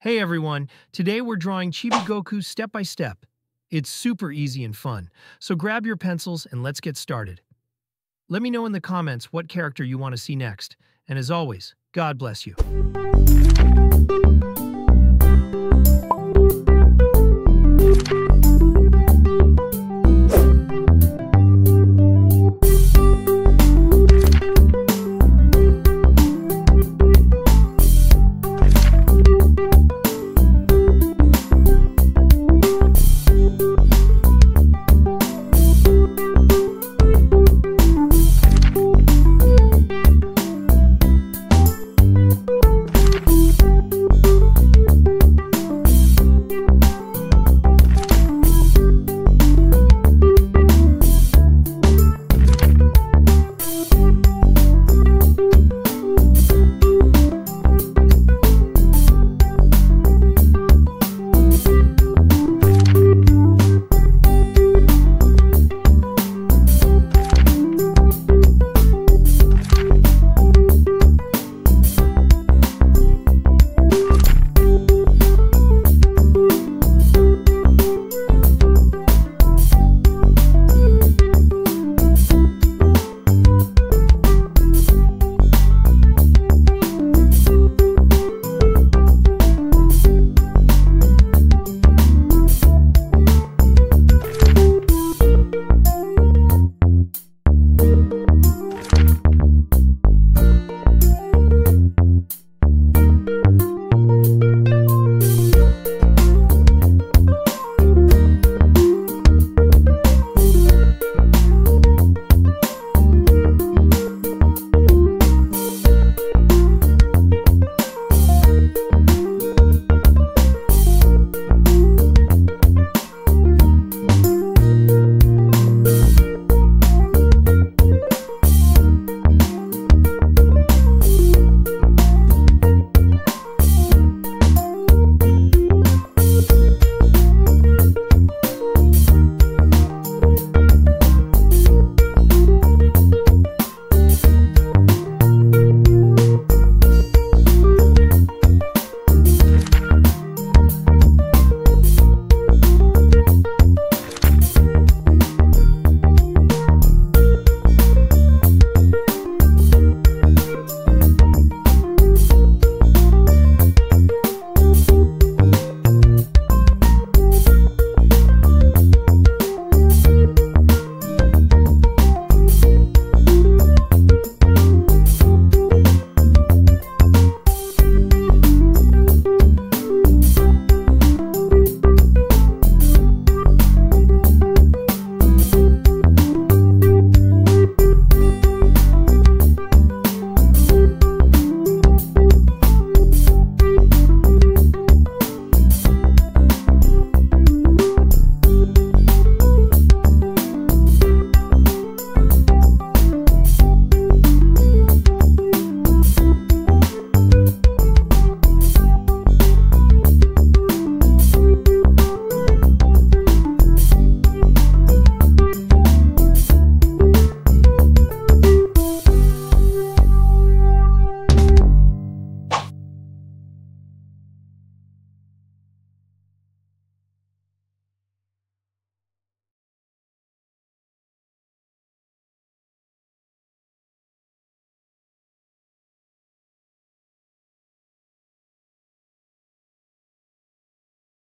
Hey everyone, today we're drawing Chibi Goku step by step. It's super easy and fun, so grab your pencils and let's get started. Let me know in the comments what character you want to see next, and as always, God bless you.